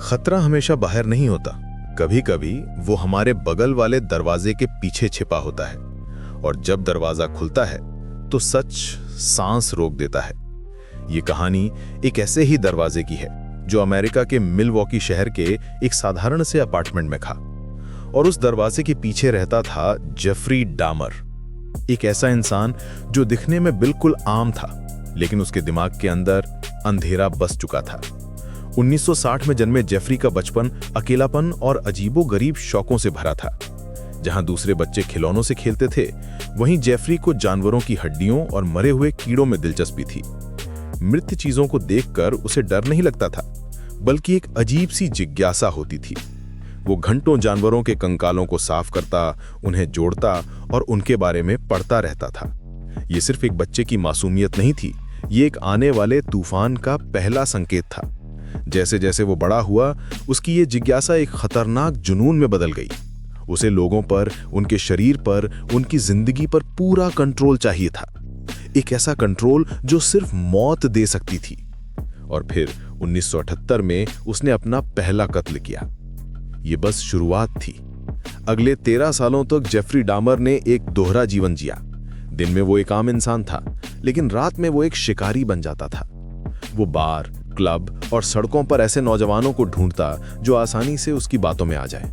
खतरा हमेशा बाहर नहीं होता, कभी कभी वो हमारे बगल वाले दरवाजे के पीछे छिपा होता है। और जब दरवाजा खुलता है तो सच सांस रोक देता है। ये कहानी एक ऐसे ही दरवाजे की है जो अमेरिका के मिलवॉकी शहर के एक साधारण से अपार्टमेंट में था। और उस दरवाजे के पीछे रहता था जेफरी डामर, एक ऐसा इंसान जो दिखने में बिल्कुल आम था, लेकिन उसके दिमाग के अंदर अंधेरा बस चुका था। 1960 में जन्मे जेफरी का बचपन अकेलापन और अजीबोगरीब शौकों से भरा था। जहां दूसरे बच्चे खिलौनों से खेलते थे, वहीं जेफरी को जानवरों की हड्डियों और मरे हुए कीड़ों में दिलचस्पी थी। मृत चीजों को देखकर उसे डर नहीं लगता था, बल्कि एक अजीब सी जिज्ञासा होती थी। वो घंटों जानवरों के कंकालों को साफ करता, उन्हें जोड़ता और उनके बारे में पढ़ता रहता था। ये सिर्फ एक बच्चे की मासूमियत नहीं थी, ये एक आने वाले तूफान का पहला संकेत था। जैसे जैसे वो बड़ा हुआ, उसकी ये जिज्ञासा एक खतरनाक जुनून में बदल गई। उसे लोगों पर, उनके शरीर पर, उनकी जिंदगी पर पूरा कंट्रोल चाहिए था। एक ऐसा कंट्रोल जो सिर्फ मौत दे सकती थी। और फिर 1978 में उसने अपना पहला कत्ल किया। ये बस शुरुआत थी। अगले 13 सालों तक जेफरी डामर ने एक दोहरा जीवन जिया। दिन में वो एक आम इंसान था, लेकिन रात में वो एक शिकारी बन जाता था। वो बार, क्लब और सड़कों पर ऐसे नौजवानों को ढूंढता जो आसानी से उसकी बातों में आ जाए।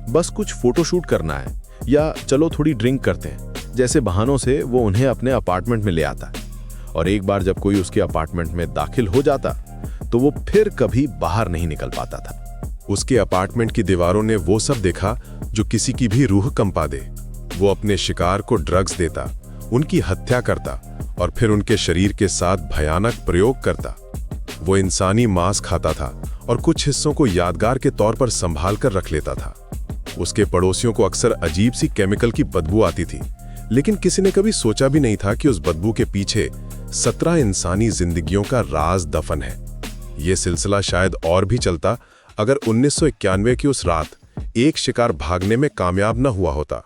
बस कुछ फोटोशूट करना है या चलो थोड़ी ड्रिंक करते हैं, जैसे बहानों से वो उन्हें अपने अपार्टमेंट में ले आता। और एक बार जब कोई उसके अपार्टमेंट में दाखिल हो जाता तो वो फिर कभी बाहर नहीं निकल पाता था। उसके अपार्टमेंट की दीवारों ने वो सब देखा जो किसी की भी रूह कंपा दे। वो अपने शिकार को ड्रग्स देता, उनकी हत्या करता और फिर उनके शरीर के साथ भयानक प्रयोग करता। वो इंसानी मांस खाता था और कुछ हिस्सों को यादगार के तौर पर संभाल कर रख लेता था। उसके पड़ोसियों को अक्सर अजीब सी केमिकल की बदबू आती थी, लेकिन किसी ने कभी सोचा भी नहीं था कि उस बदबू के पीछे 17 इंसानी जिंदगियों का राज दफन है। ये सिलसिला शायद और भी चलता अगर 1991 की उस रात एक शिकार भागने में कामयाब न हुआ होता।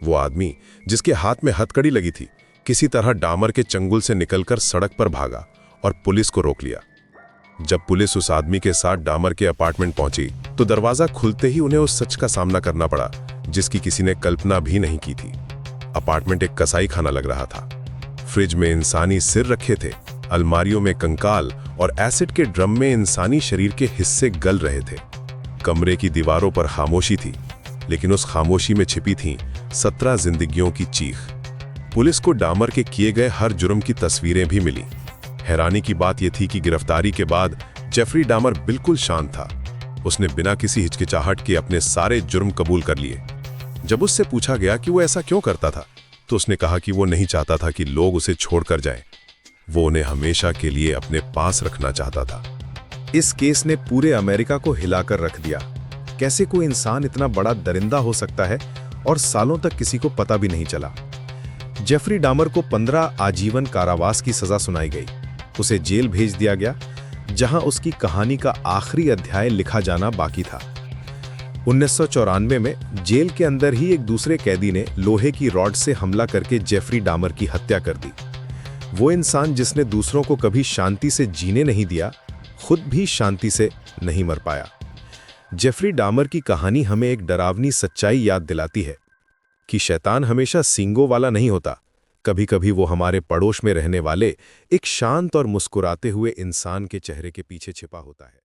वो आदमी जिसके हाथ में हथकड़ी लगी थी, किसी तरह डामर के चंगुल से निकलकर सड़क पर भागा और पुलिस को रोक लिया। जब पुलिस उस आदमी के साथ डामर के अपार्टमेंट पहुंची तो दरवाजा खुलते ही उन्हें उस सच का सामना करना पड़ा जिसकी किसी ने कल्पना भी नहीं की थी। अपार्टमेंट एक कसाई खाना लग रहा था। फ्रिज में इंसानी सिर रखे थे, अलमारियों में कंकाल और एसिड के ड्रम में इंसानी शरीर के हिस्से गल रहे थे। कमरे की दीवारों पर खामोशी थी, लेकिन उस खामोशी में छिपी थी 17 जिंदगियों की चीख। पुलिस को डामर के किए गए हर जुर्म की तस्वीरें भी मिली। हैरानी की बात यह थी कि गिरफ्तारी के बाद जेफरी डामर बिल्कुल शांत था। उसने बिना किसी हिचकिचाहट के अपने सारे जुर्म कबूल कर लिए। जब उससे पूछा गया कि वो ऐसा क्यों करता था, तो उसने कहा कि वो नहीं चाहता था कि लोग उसे छोड़कर जाएं। वो उन्हें हमेशा के लिए अपने पास रखना चाहता था। इस केस ने पूरे अमेरिका को हिलाकर रख दिया। कैसे कोई इंसान इतना बड़ा दरिंदा हो सकता है और सालों तक किसी को पता भी नहीं चला। जेफरी डामर को 15 आजीवन कारावास की सजा सुनाई गई। उसे जेल भेज दिया गया, जहां उसकी कहानी का आखिरी अध्याय लिखा जाना बाकी था। 1994 में जेल के अंदर ही एक दूसरे कैदी ने लोहे की रॉड से हमला करके जेफरी डामर की हत्या कर दी। वो इंसान जिसने दूसरों को कभी शांति से जीने नहीं दिया, खुद भी शांति से नहीं मर पाया। जेफरी डामर की कहानी हमें एक डरावनी सच्चाई याद दिलाती है कि शैतान हमेशा सींगों वाला नहीं होता। कभी कभी वो हमारे पड़ोस में रहने वाले एक शांत और मुस्कुराते हुए इंसान के चेहरे के पीछे छिपा होता है।